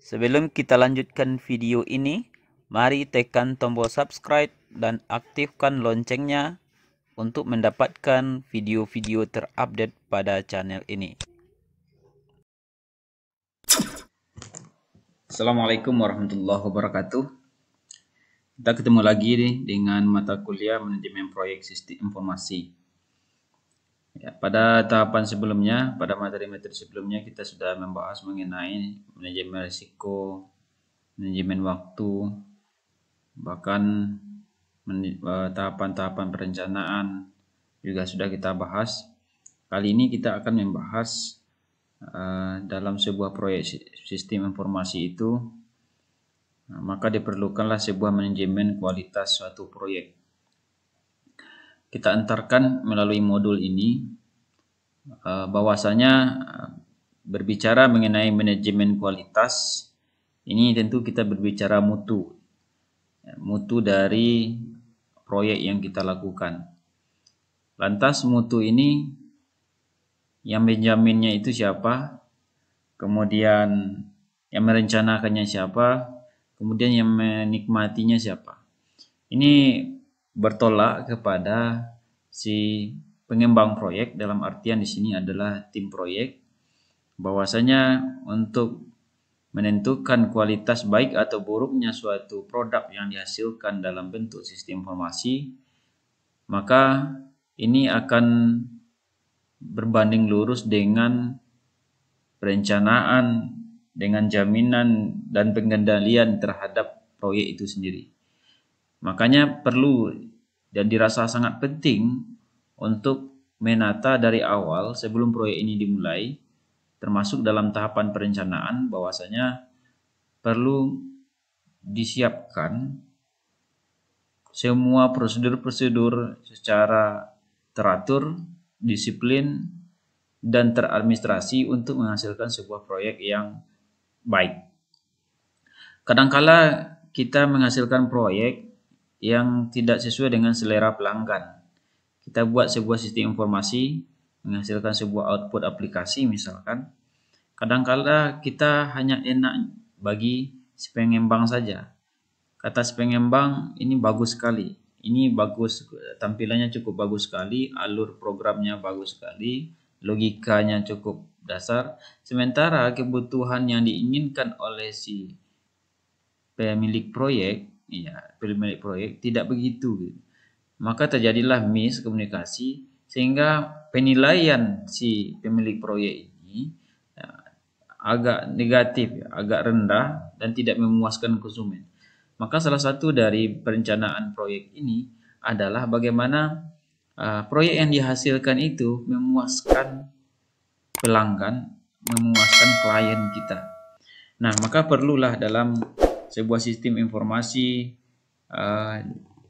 Sebelum kita lanjutkan video ini, mari tekan tombol subscribe dan aktifkan loncengnya untuk mendapatkan video-video terupdate pada channel ini. Assalamualaikum warahmatullahi wabarakatuh. Kita ketemu lagi nih dengan mata kuliah manajemen proyek sistem informasi. Ya, pada tahapan sebelumnya, pada materi-materi sebelumnya kita sudah membahas mengenai manajemen risiko, manajemen waktu, bahkan tahapan-tahapan perencanaan juga sudah kita bahas. Kali ini kita akan membahas dalam sebuah proyek sistem informasi itu, maka diperlukanlah sebuah manajemen kualitas suatu proyek. Kita antarkan melalui modul ini bahwasanya berbicara mengenai manajemen kualitas ini tentu kita berbicara mutu dari proyek yang kita lakukan. Lantas mutu ini yang menjaminnya itu siapa? Kemudian yang merencanakannya siapa? Kemudian yang menikmatinya siapa? Ini bertolak kepada si pengembang proyek, dalam artian di sini adalah tim proyek, bahwasanya untuk menentukan kualitas baik atau buruknya suatu produk yang dihasilkan dalam bentuk sistem informasi, maka ini akan berbanding lurus dengan perencanaan, dengan jaminan dan pengendalian terhadap proyek itu sendiri. Makanya perlu dan dirasa sangat penting untuk menata dari awal sebelum proyek ini dimulai, termasuk dalam tahapan perencanaan, bahwasanya perlu disiapkan semua prosedur-prosedur secara teratur, disiplin, dan teradministrasi untuk menghasilkan sebuah proyek yang baik. Kadangkala kita menghasilkan proyek yang tidak sesuai dengan selera pelanggan. Kita buat sebuah sistem informasi, menghasilkan sebuah output aplikasi misalkan. Kadangkala kita hanya enak bagi si pengembang saja. Kata si pengembang, ini bagus sekali. Ini bagus, tampilannya cukup bagus sekali, alur programnya bagus sekali, logikanya cukup dasar. Sementara kebutuhan yang diinginkan oleh si pemilik proyek tidak begitu. Maka terjadilah miskomunikasi sehingga penilaian si pemilik proyek ini agak negatif, agak rendah dan tidak memuaskan konsumen. Maka salah satu dari perencanaan proyek ini adalah bagaimana proyek yang dihasilkan itu memuaskan pelanggan, memuaskan klien kita. Nah, maka perlulah dalam sebuah sistem informasi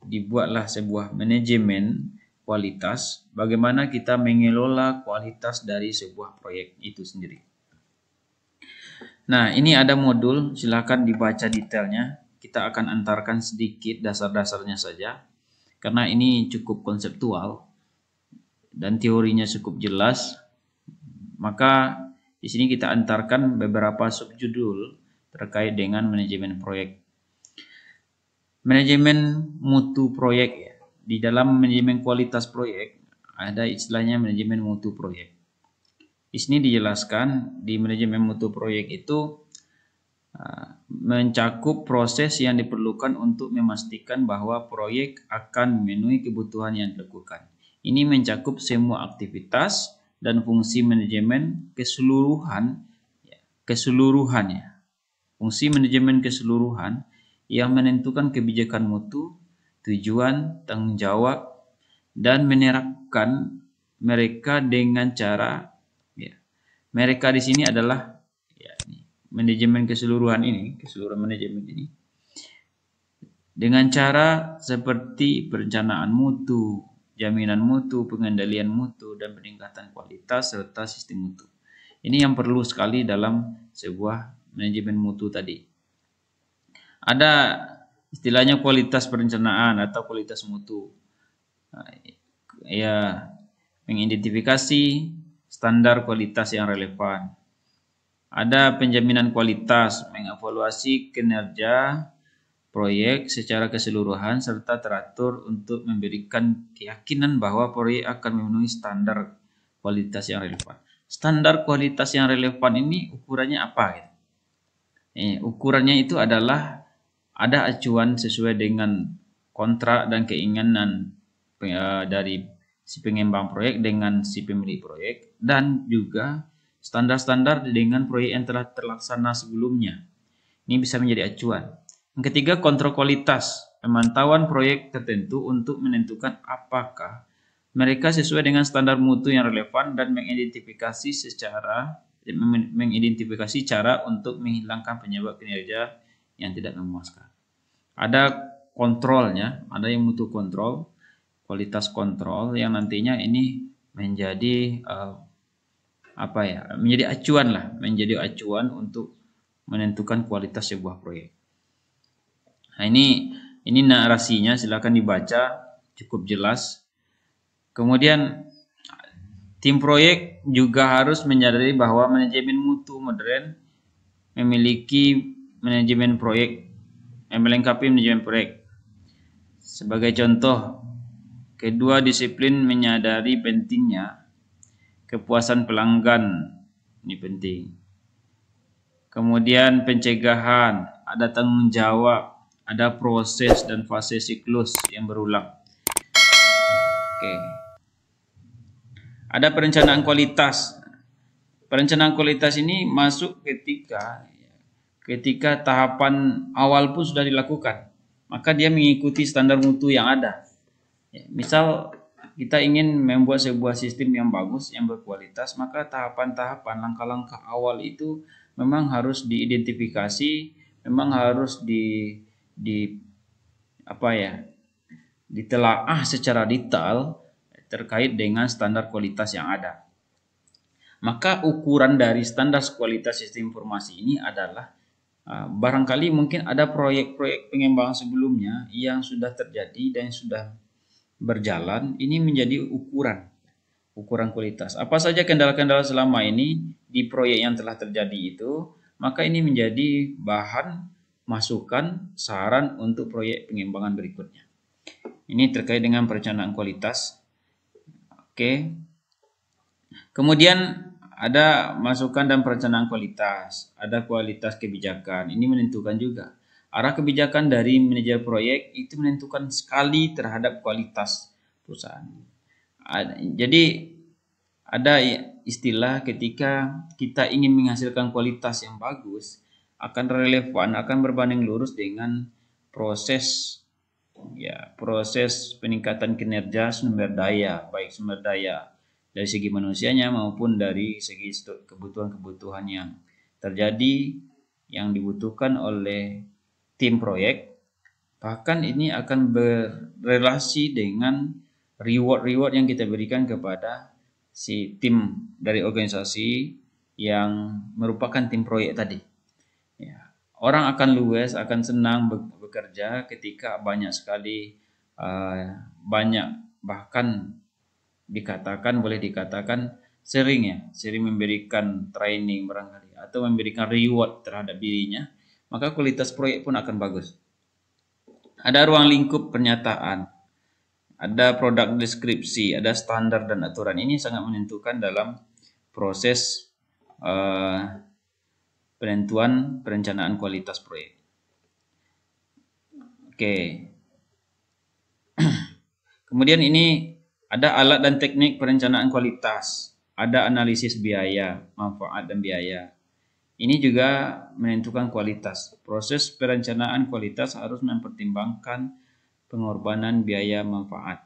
dibuatlah sebuah manajemen kualitas, bagaimana kita mengelola kualitas dari sebuah proyek itu sendiri. Nah, ini ada modul, silakan dibaca detailnya. Kita akan antarkan sedikit dasar-dasarnya saja, karena ini cukup konseptual dan teorinya cukup jelas. Maka di sini kita antarkan beberapa subjudul terkait dengan manajemen proyek. Manajemen mutu proyek ya. Di dalam manajemen kualitas proyek ada istilahnya manajemen mutu proyek. Di sini dijelaskan di manajemen mutu proyek itu mencakup proses yang diperlukan untuk memastikan bahwa proyek akan memenuhi kebutuhan yang dilakukan. Ini mencakup semua aktivitas dan fungsi manajemen keseluruhannya. Fungsi manajemen keseluruhan yang menentukan kebijakan mutu, tujuan, tanggung jawab, dan menerapkan mereka dengan cara mereka di sini adalah manajemen keseluruhan manajemen ini dengan cara seperti perencanaan mutu, jaminan mutu, pengendalian mutu, dan peningkatan kualitas serta sistem mutu. Ini yang perlu sekali dalam sebuah manajemen mutu tadi. Ada istilahnya kualitas perencanaan atau kualitas mutu. Mengidentifikasi standar kualitas yang relevan. Ada penjaminan kualitas, mengevaluasi kinerja proyek secara keseluruhan serta teratur untuk memberikan keyakinan bahwa proyek akan memenuhi standar kualitas yang relevan. Standar kualitas yang relevan ini ukurannya apa? Ukurannya itu adalah ada acuan sesuai dengan kontrak dan keinginan dari si pengembang proyek dengan si pemilik proyek, dan juga standar-standar dengan proyek yang telah terlaksana sebelumnya. Ini bisa menjadi acuan. Yang ketiga, kontrol kualitas, pemantauan proyek tertentu untuk menentukan apakah mereka sesuai dengan standar mutu yang relevan dan mengidentifikasi cara untuk menghilangkan penyebab kinerja yang tidak memuaskan. Ada kontrolnya, ada yang mutu kontrol, kualitas kontrol yang nantinya ini menjadi menjadi acuan untuk menentukan kualitas sebuah proyek. Nah, ini narasinya, silakan dibaca, cukup jelas. Kemudian tim proyek juga harus menyadari bahwa manajemen mutu modern memiliki manajemen proyek melengkapi manajemen proyek. Sebagai contoh, kedua disiplin menyadari pentingnya kepuasan pelanggan, ini penting. Kemudian pencegahan, ada tanggung jawab, ada proses dan fase siklus yang berulang. Oke. Ada perencanaan kualitas. Perencanaan kualitas ini masuk ketika tahapan awal pun sudah dilakukan. Maka dia mengikuti standar mutu yang ada. Misal kita ingin membuat sebuah sistem yang bagus, yang berkualitas, maka tahapan-tahapan, langkah-langkah awal itu memang harus diidentifikasi, memang harus ditelaah secara detail terkait dengan standar kualitas yang ada. Maka ukuran dari standar kualitas sistem informasi ini adalah barangkali mungkin ada proyek-proyek pengembangan sebelumnya yang sudah terjadi dan sudah berjalan, ini menjadi ukuran kualitas. Apa saja kendala-kendala selama ini di proyek yang telah terjadi itu, maka ini menjadi bahan masukan, saran untuk proyek pengembangan berikutnya. Ini terkait dengan perencanaan kualitas. Oke. Kemudian ada masukan dan perencanaan kualitas, ada kualitas kebijakan. Ini menentukan juga arah kebijakan dari manajer proyek, itu menentukan sekali terhadap kualitas perusahaan. Jadi ada istilah ketika kita ingin menghasilkan kualitas yang bagus, akan relevan, akan berbanding lurus dengan proses peningkatan kinerja sumber daya, baik sumber daya dari segi manusianya maupun dari segi kebutuhan-kebutuhan yang terjadi, yang dibutuhkan oleh tim proyek. Bahkan ini akan berrelasi dengan reward yang kita berikan kepada si tim dari organisasi yang merupakan tim proyek tadi. Orang akan luwes, akan senang bekerja ketika banyak sekali, bahkan boleh dikatakan sering memberikan training barangkali atau memberikan reward terhadap dirinya, maka kualitas proyek pun akan bagus. Ada ruang lingkup pernyataan, ada produk deskripsi, ada standar dan aturan. Ini sangat menentukan dalam proses penentuan perencanaan kualitas proyek. Oke. Kemudian ini ada alat dan teknik perencanaan kualitas, ada analisis biaya, manfaat dan biaya. Ini juga menentukan kualitas. Proses perencanaan kualitas harus mempertimbangkan pengorbanan biaya manfaat.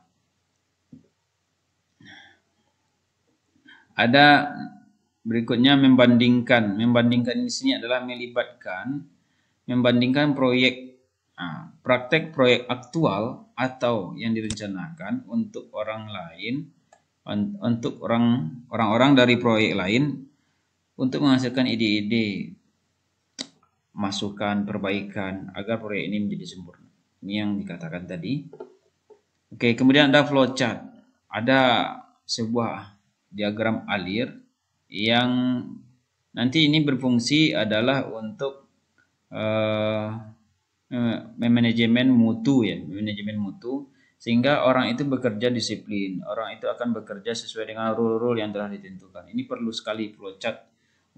Ada berikutnya membandingkan. Membandingkan di sini adalah membandingkan praktek proyek aktual atau yang direncanakan untuk orang-orang dari proyek lain untuk menghasilkan ide-ide, masukan, perbaikan agar proyek ini menjadi sempurna. Ini yang dikatakan tadi. Oke, kemudian ada flowchart. Ada sebuah diagram alir yang Nanti ini berfungsi adalah untuk manajemen mutu ya, manajemen mutu, sehingga orang itu bekerja disiplin, orang itu akan bekerja sesuai dengan rule-rule yang telah ditentukan. Ini perlu sekali flowchart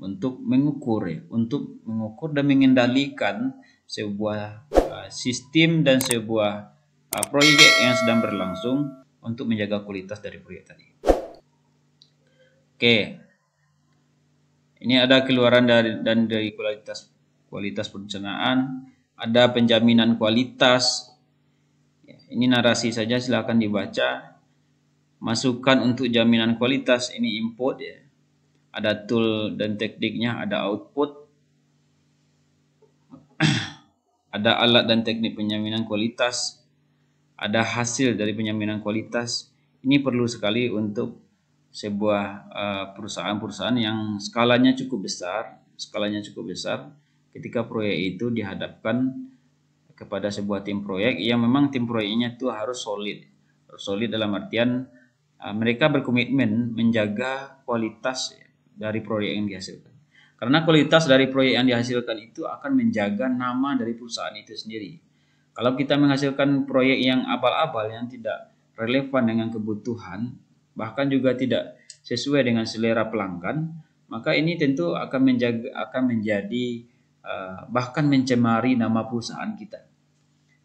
untuk mengukur ya, untuk mengukur dan mengendalikan sebuah sistem dan sebuah proyek yang sedang berlangsung untuk menjaga kualitas dari proyek tadi. Oke, ini ada keluaran dari kualitas perencanaan, ada penjaminan kualitas. Ya, ini narasi saja, silakan dibaca. Masukan untuk jaminan kualitas, ini input ya. Ada tool dan tekniknya, ada output. Ada alat dan teknik penjaminan kualitas. Ada hasil dari penjaminan kualitas. Ini perlu sekali untuk sebuah perusahaan-perusahaan yang skalanya cukup besar. Ketika proyek itu dihadapkan kepada sebuah tim proyek yang memang tim proyeknya itu harus solid. Solid dalam artian mereka berkomitmen menjaga kualitas dari proyek yang dihasilkan. Karena kualitas dari proyek yang dihasilkan itu akan menjaga nama dari perusahaan itu sendiri. Kalau kita menghasilkan proyek yang abal-abal, yang tidak relevan dengan kebutuhan, bahkan juga tidak sesuai dengan selera pelanggan, maka ini tentu akan menjadi bahkan mencemari nama perusahaan kita.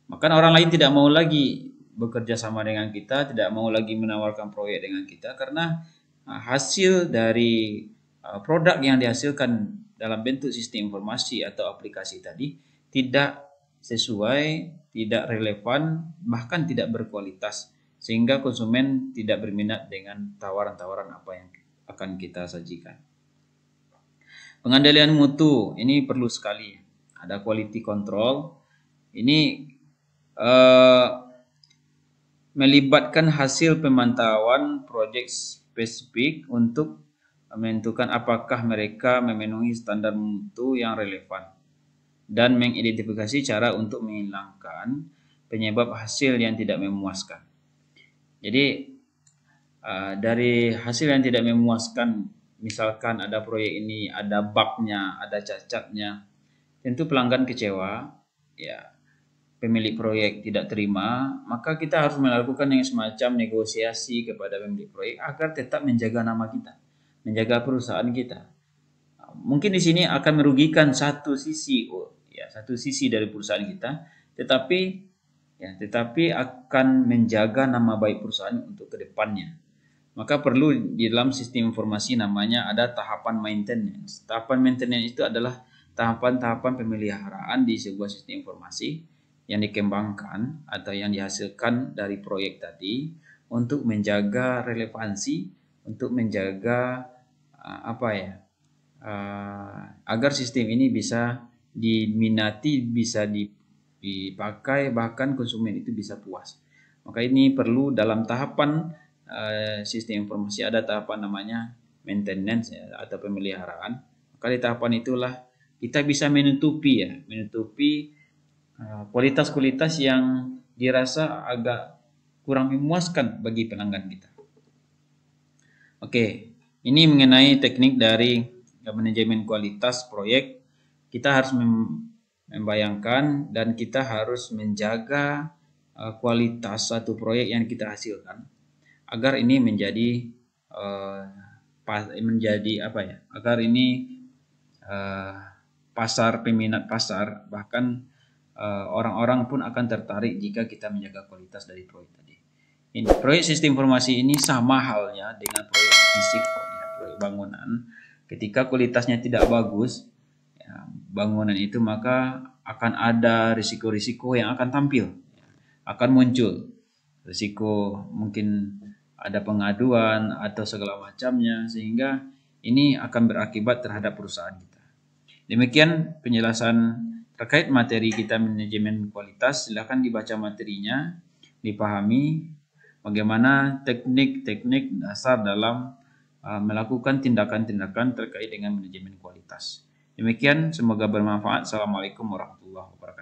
Maka orang lain tidak mau lagi bekerja sama dengan kita, tidak mau lagi menawarkan proyek dengan kita, karena hasil dari produk yang dihasilkan dalam bentuk sistem informasi atau aplikasi tadi tidak sesuai, tidak relevan, bahkan tidak berkualitas, sehingga konsumen tidak berminat dengan tawaran-tawaran apa yang akan kita sajikan. Pengendalian mutu ini perlu sekali. Ada quality control. Ini melibatkan hasil pemantauan proyek spesifik untuk menentukan apakah mereka memenuhi standar mutu yang relevan dan mengidentifikasi cara untuk menghilangkan penyebab hasil yang tidak memuaskan. Jadi dari hasil yang tidak memuaskan, misalkan ada proyek ini ada bugnya, ada cacatnya, tentu pelanggan kecewa, ya pemilik proyek tidak terima, maka kita harus melakukan yang semacam negosiasi kepada pemilik proyek agar tetap menjaga nama kita, menjaga perusahaan kita. Mungkin di sini akan merugikan satu sisi dari perusahaan kita, tetapi akan menjaga nama baik perusahaan untuk kedepannya. Maka perlu di dalam sistem informasi namanya ada tahapan maintenance. Tahapan maintenance itu adalah tahapan-tahapan pemeliharaan di sebuah sistem informasi yang dikembangkan atau yang dihasilkan dari proyek tadi untuk menjaga relevansi, untuk menjaga agar sistem ini bisa diminati, bisa dipakai, bahkan konsumen itu bisa puas. Maka ini perlu dalam tahapan sistem informasi ada tahapan namanya maintenance atau pemeliharaan. Maka di tahapan itulah kita bisa menutupi kualitas-kualitas yang dirasa agak kurang memuaskan bagi pelanggan kita. Oke, ini mengenai teknik dari manajemen kualitas proyek. Kita harus membayangkan dan kita harus menjaga kualitas satu proyek yang kita hasilkan agar ini menjadi agar ini peminat pasar, bahkan orang-orang pun akan tertarik jika kita menjaga kualitas dari proyek tadi. Ini proyek sistem informasi ini sama halnya dengan proyek fisik, proyek bangunan. Ketika kualitasnya tidak bagus, bangunan itu, maka akan ada risiko-risiko yang akan tampil, akan muncul risiko, mungkin ada pengaduan atau segala macamnya, sehingga ini akan berakibat terhadap perusahaan kita. Demikian penjelasan terkait materi kita manajemen kualitas. Silakan dibaca materinya, dipahami bagaimana teknik-teknik dasar dalam melakukan tindakan-tindakan terkait dengan manajemen kualitas. Demikian, semoga bermanfaat. Assalamualaikum warahmatullahi wabarakatuh.